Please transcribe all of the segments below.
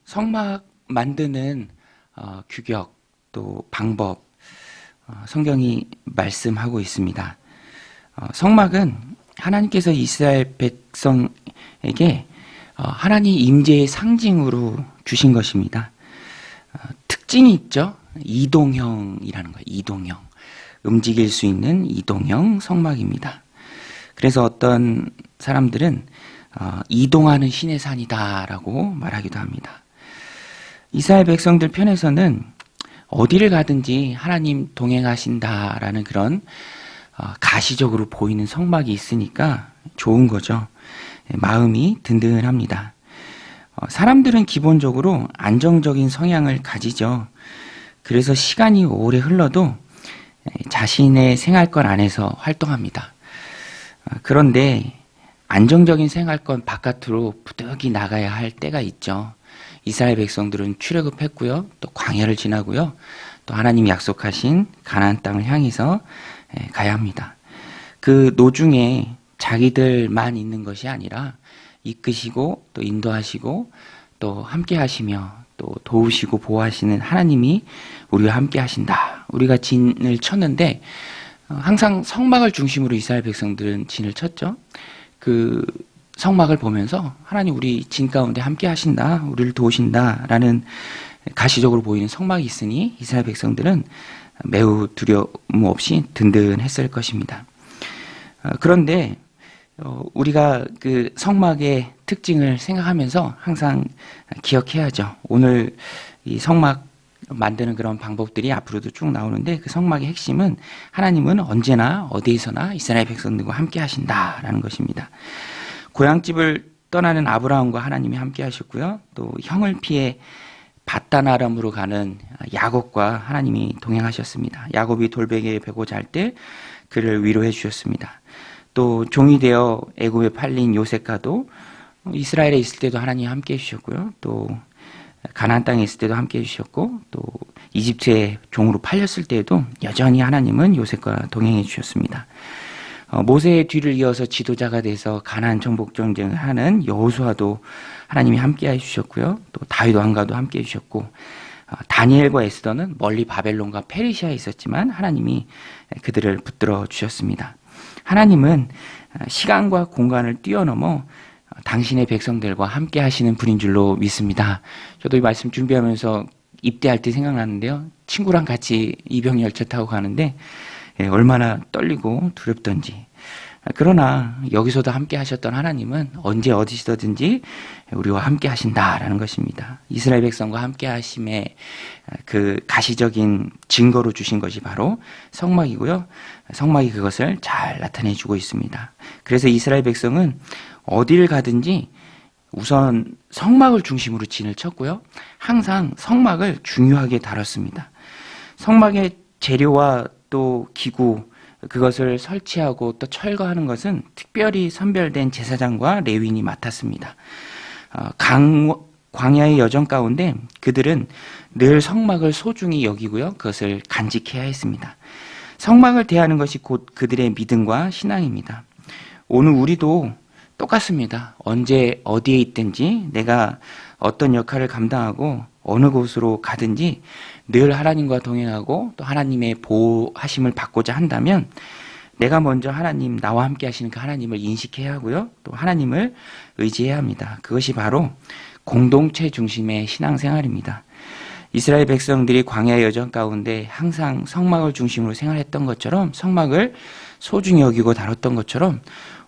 성막 만드는 규격 또 방법 성경이 말씀하고 있습니다. 성막은 하나님께서 이스라엘 백성에게 하나님 임재의 상징으로 주신 것입니다. 특징이 있죠. 이동형이라는 거예요. 이동형. 움직일 수 있는 이동형 성막입니다. 그래서 어떤 사람들은 이동하는 신의 산이다라고 말하기도 합니다. 이스라엘 백성들 편에서는 어디를 가든지 하나님 동행하신다라는 그런 가시적으로 보이는 성막이 있으니까 좋은 거죠. 마음이 든든합니다. 사람들은 기본적으로 안정적인 성향을 가지죠. 그래서 시간이 오래 흘러도 자신의 생활권 안에서 활동합니다. 그런데 안정적인 생활권 바깥으로 부득이 나가야 할 때가 있죠. 이스라엘 백성들은 출애굽했고요. 또 광야를 지나고요. 또 하나님이 약속하신 가나안 땅을 향해서 가야 합니다. 그 노중에 자기들만 있는 것이 아니라 이끄시고 또 인도하시고 또 함께 하시며 또 도우시고 보호하시는 하나님이 우리와 함께 하신다. 우리가 진을 쳤는데 항상 성막을 중심으로 이스라엘 백성들은 진을 쳤죠. 그 성막을 보면서 하나님 우리 진 가운데 함께 하신다. 우리를 도우신다. 라는 가시적으로 보이는 성막이 있으니 이스라엘 백성들은 매우 두려움 없이 든든했을 것입니다. 그런데 우리가 그 성막의 특징을 생각하면서 항상 기억해야죠. 오늘 이 성막 만드는 그런 방법들이 앞으로도 쭉 나오는데 그 성막의 핵심은 하나님은 언제나 어디에서나 이스라엘 백성들과 함께 하신다라는 것입니다. 고향집을 떠나는 아브라함과 하나님이 함께 하셨고요. 또 형을 피해 바단 아람으로 가는 야곱과 하나님이 동행하셨습니다. 야곱이 돌베개에 베고 잘 때 그를 위로해 주셨습니다. 또 종이 되어 애굽에 팔린 요셉과도 이스라엘에 있을 때도 하나님이 함께 해주셨고요. 또 가나안 땅에 있을 때도 함께 해주셨고 또 이집트에 종으로 팔렸을 때에도 여전히 하나님은 요셉과 동행해 주셨습니다. 모세의 뒤를 이어서 지도자가 돼서 가나안 정복 전쟁을 하는 여호수아도 하나님이 함께 해주셨고요. 또 다윗 왕과도 함께 해주셨고 다니엘과 에스더는 멀리 바벨론과 페르시아에 있었지만 하나님이 그들을 붙들어 주셨습니다. 하나님은 시간과 공간을 뛰어넘어 당신의 백성들과 함께 하시는 분인 줄로 믿습니다. 저도 이 말씀 준비하면서 입대할 때 생각나는데요. 친구랑 같이 이병열차 타고 가는데 얼마나 떨리고 두렵던지. 그러나 여기서도 함께 하셨던 하나님은 언제 어디서든지 우리와 함께 하신다라는 것입니다. 이스라엘 백성과 함께 하심의 그 가시적인 증거로 주신 것이 바로 성막이고요. 성막이 그것을 잘 나타내주고 있습니다. 그래서 이스라엘 백성은 어디를 가든지 우선 성막을 중심으로 진을 쳤고요. 항상 성막을 중요하게 다뤘습니다. 성막의 재료와 또 기구, 그것을 설치하고 또 철거하는 것은 특별히 선별된 제사장과 레위인이 맡았습니다. 광야의 여정 가운데 그들은 늘 성막을 소중히 여기고요. 그것을 간직해야 했습니다. 성막을 대하는 것이 곧 그들의 믿음과 신앙입니다. 오늘 우리도 똑같습니다. 언제 어디에 있든지 내가 어떤 역할을 감당하고 어느 곳으로 가든지 늘 하나님과 동행하고 또 하나님의 보호하심을 받고자 한다면 내가 먼저 하나님, 나와 함께 하시는 그 하나님을 인식해야 하고요. 또 하나님을 의지해야 합니다. 그것이 바로 공동체 중심의 신앙생활입니다. 이스라엘 백성들이 광야의 여정 가운데 항상 성막을 중심으로 생활했던 것처럼 성막을 소중히 여기고 다뤘던 것처럼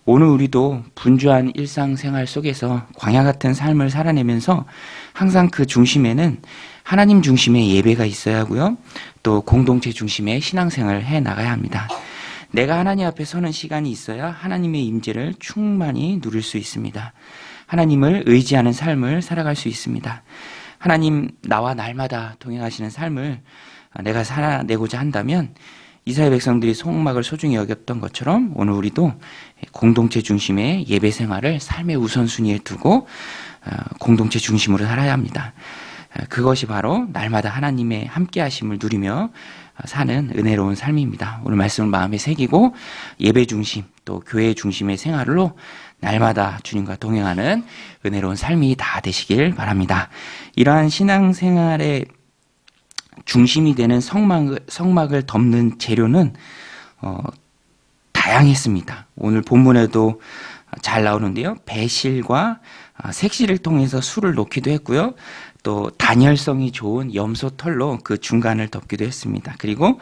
오늘 우리도 분주한 일상생활 속에서 광야 같은 삶을 살아내면서 항상 그 중심에는 하나님 중심의 예배가 있어야 하고요. 또 공동체 중심의 신앙생활을 해나가야 합니다. 내가 하나님 앞에 서는 시간이 있어야 하나님의 임재를 충만히 누릴 수 있습니다. 하나님을 의지하는 삶을 살아갈 수 있습니다. 하나님 나와 날마다 동행하시는 삶을 내가 살아내고자 한다면 이스라엘 백성들이 성막을 소중히 여겼던 것처럼 오늘 우리도 공동체 중심의 예배 생활을 삶의 우선순위에 두고 공동체 중심으로 살아야 합니다. 그것이 바로 날마다 하나님의 함께 하심을 누리며 사는 은혜로운 삶입니다. 오늘 말씀을 마음에 새기고 예배 중심 또 교회 중심의 생활로 날마다 주님과 동행하는 은혜로운 삶이 다 되시길 바랍니다. 이러한 신앙생활의 중심이 되는 성막을 덮는 재료는 다양했습니다. 오늘 본문에도 잘 나오는데요. 배실과 색실을 통해서 술을 놓기도 했고요. 또 단열성이 좋은 염소 털로 그 중간을 덮기도 했습니다. 그리고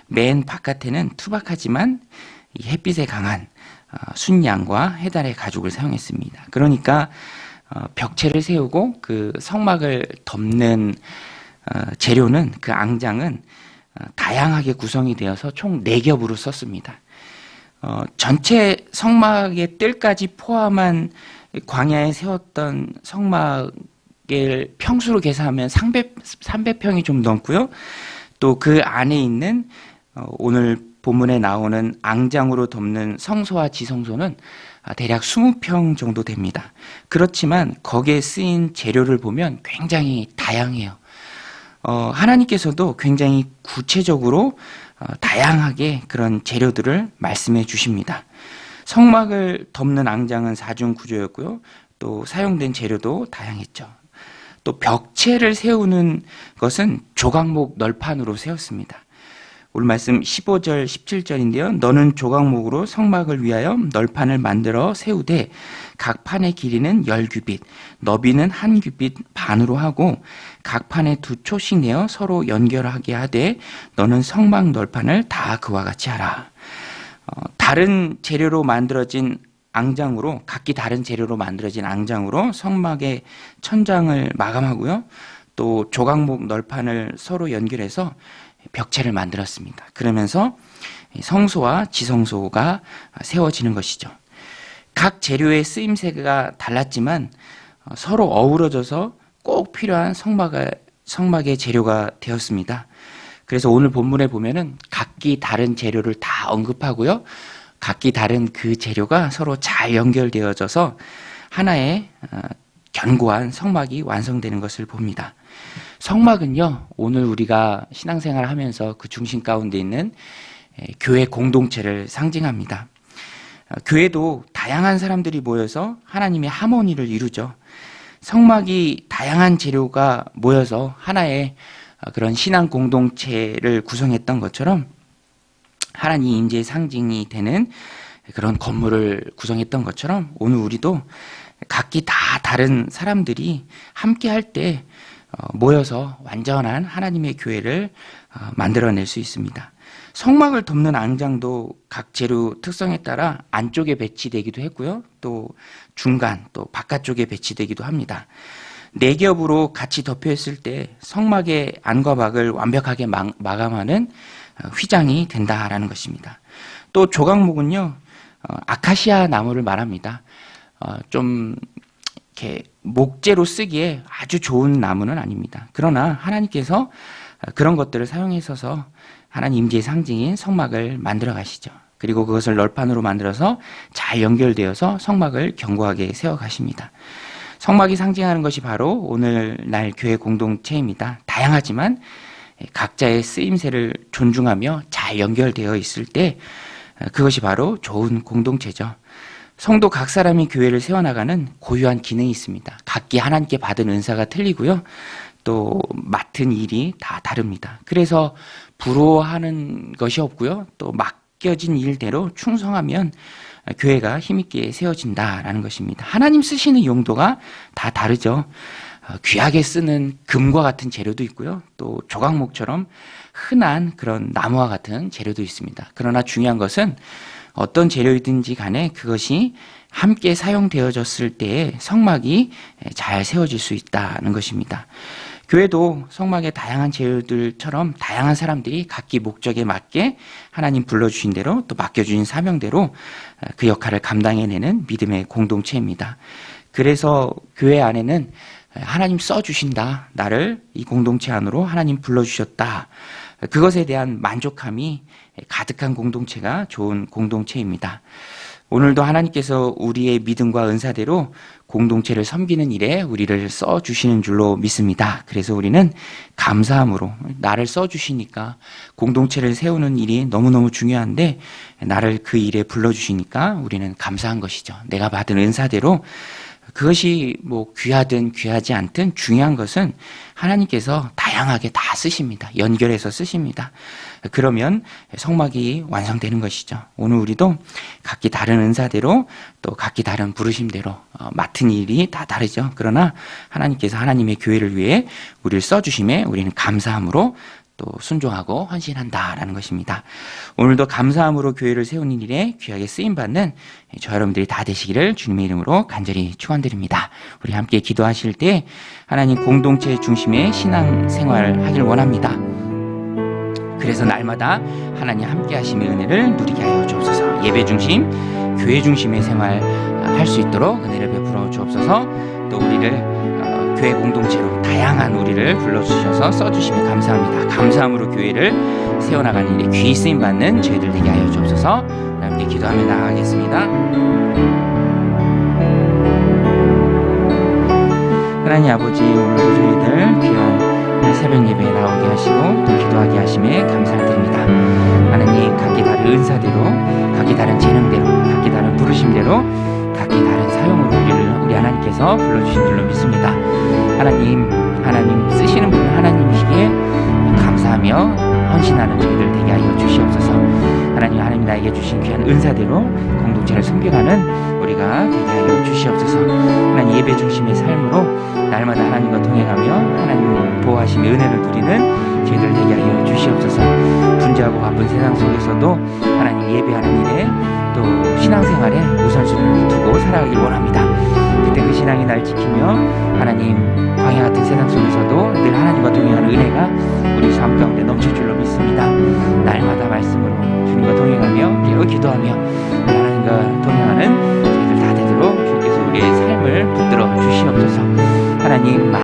맨 바깥에는 투박하지만 이 햇빛에 강한 순양과 해달의 가죽을 사용했습니다. 그러니까 벽체를 세우고 그 성막을 덮는 재료는 그 앙장은 다양하게 구성이 되어서 총 4겹으로 썼습니다. 전체 성막의 뜰까지 포함한 광야에 세웠던 성막을 평수로 계산하면 300평이 좀 넘고요. 또 그 안에 있는 오늘 본문에 나오는 앙장으로 덮는 성소와 지성소는 대략 20평 정도 됩니다. 그렇지만 거기에 쓰인 재료를 보면 굉장히 다양해요. 하나님께서도 굉장히 구체적으로 다양하게 그런 재료들을 말씀해 주십니다. 성막을 덮는 앙장은 4중 구조였고요. 또 사용된 재료도 다양했죠. 또 벽체를 세우는 것은 조각목 널판으로 세웠습니다. 오늘 말씀 15절 17절인데요. 너는 조각목으로 성막을 위하여 널판을 만들어 세우되 각 판의 길이는 10규빗, 너비는 1규빗 반으로 하고 각 판에 2초씩 내어 서로 연결하게 하되 너는 성막 널판을 다 그와 같이 하라. 다른 재료로 만들어진 앙장으로 각기 다른 재료로 만들어진 앙장으로 성막의 천장을 마감하고요. 또 조각목 널판을 서로 연결해서 벽체를 만들었습니다. 그러면서 성소와 지성소가 세워지는 것이죠. 각 재료의 쓰임새가 달랐지만 서로 어우러져서 꼭 필요한 성막의 재료가 되었습니다. 그래서 오늘 본문에 보면은 각기 다른 재료를 다 언급하고요. 각기 다른 그 재료가 서로 잘 연결되어져서 하나의 견고한 성막이 완성되는 것을 봅니다. 성막은요, 오늘 우리가 신앙생활을 하면서 그 중심 가운데 있는 교회 공동체를 상징합니다. 교회도 다양한 사람들이 모여서 하나님의 하모니를 이루죠. 성막이 다양한 재료가 모여서 하나의 그런 신앙 공동체를 구성했던 것처럼 하나님 임재의 상징이 되는 그런 건물을 구성했던 것처럼 오늘 우리도 각기 다 다른 사람들이 함께 할 때 모여서 완전한 하나님의 교회를 만들어낼 수 있습니다. 성막을 덮는 앙장도 각 재료 특성에 따라 안쪽에 배치되기도 했고요. 또 중간, 또 바깥쪽에 배치되기도 합니다. 4겹으로 같이 덮여있을 때 성막의 안과 밖을 완벽하게 마감하는 휘장이 된다라는 것입니다. 또 조각목은요, 아카시아 나무를 말합니다. 좀 이렇게 목재로 쓰기에 아주 좋은 나무는 아닙니다. 그러나 하나님께서 그런 것들을 사용해서 하나님 임재의 상징인 성막을 만들어 가시죠. 그리고 그것을 널판으로 만들어서 잘 연결되어서 성막을 견고하게 세워 가십니다. 성막이 상징하는 것이 바로 오늘날 교회 공동체입니다. 다양하지만 각자의 쓰임새를 존중하며 잘 연결되어 있을 때 그것이 바로 좋은 공동체죠. 성도 각 사람이 교회를 세워나가는 고유한 기능이 있습니다. 각기 하나님께 받은 은사가 틀리고요. 또 맡은 일이 다 다릅니다. 그래서 부러워하는 것이 없고요. 또 맡겨진 일대로 충성하면 교회가 힘있게 세워진다라는 것입니다. 하나님 쓰시는 용도가 다 다르죠. 귀하게 쓰는 금과 같은 재료도 있고요. 또 조각목처럼 흔한 그런 나무와 같은 재료도 있습니다. 그러나 중요한 것은 어떤 재료이든지 간에 그것이 함께 사용되어졌을 때에 성막이 잘 세워질 수 있다는 것입니다. 교회도 성막의 다양한 재료들처럼 다양한 사람들이 각기 목적에 맞게 하나님 불러주신 대로 또 맡겨주신 사명대로 그 역할을 감당해내는 믿음의 공동체입니다. 그래서 교회 안에는 하나님 써주신다. 나를 이 공동체 안으로 하나님 불러주셨다. 그것에 대한 만족함이 가득한 공동체가 좋은 공동체입니다. 오늘도 하나님께서 우리의 믿음과 은사대로 공동체를 섬기는 일에 우리를 써주시는 줄로 믿습니다. 그래서 우리는 감사함으로 나를 써주시니까 공동체를 세우는 일이 너무너무 중요한데 나를 그 일에 불러주시니까 우리는 감사한 것이죠. 내가 받은 은사대로 그것이 뭐 귀하든 귀하지 않든 중요한 것은 하나님께서 다양하게 다 쓰십니다. 연결해서 쓰십니다. 그러면 성막이 완성되는 것이죠. 오늘 우리도 각기 다른 은사대로 또 각기 다른 부르심대로 맡은 일이 다 다르죠. 그러나 하나님께서 하나님의 교회를 위해 우리를 써주심에 우리는 감사함으로 또 순종하고 헌신한다라는 것입니다. 오늘도 감사함으로 교회를 세우는 일에 귀하게 쓰임받는 저 여러분들이 다 되시기를 주님의 이름으로 간절히 축원드립니다. 우리 함께 기도하실 때 하나님 공동체 중심의 신앙생활 하길 원합니다. 그래서 날마다 하나님 함께 하심의 은혜를 누리게 하여 주옵소서. 예배 중심, 교회 중심의 생활 할 수 있도록 은혜를 베풀어 주옵소서. 또 우리를 교회 공동체로 다양한 우리를 불러주셔서 써주시면 감사합니다. 감사함으로 교회를 세워나가는 일에 귀히 쓰임받는 저희들 되게 하여 주옵소서. 함께 기도하며 나아가겠습니다. 하나님 아버지, 오늘도 저희들 귀한 새벽 예배에 나오게 하시고 또 기도하게 하심에 감사를 드립니다. 하나님, 각기 다른 은사대로, 각기 다른 재능대로, 각기 다른 부르심대로, 각기 다른 사용으로 우리 하나님께서 불러주신 줄로 믿습니다. 하나님 쓰시는 분은 하나님이시기에 감사하며 헌신하는 저희들 되게 하여 주시옵소서. 하나님 나에게 주신 귀한 은사대로 공동체를 섬겨가는 우리가 되게 하여 주시옵소서. 하나님, 예배 중심의 삶으로 날마다 하나님과 동행하며 하나님 보호하심의 은혜를 누리는 저희들 되게 하여 주시옵소서. 분주하고 바쁜 세상 속에서도 하나님 예배하는 일에 또 신앙생활에 우선순위를 두고 살아가길 원합니다. 그때 그 신앙이 날 지키며 하나님 광야 같은 세상 속에서도 늘 하나님과 동행하는 은혜가 우리 삶 가운데 넘칠 줄로 믿습니다. 날마다 말씀으로 주님과 동행하며 깨어 기도하며 하나님과 동행하는 저희들 다 되도록 주께서 우리의 삶을 붙들어 주시옵소서. 하나님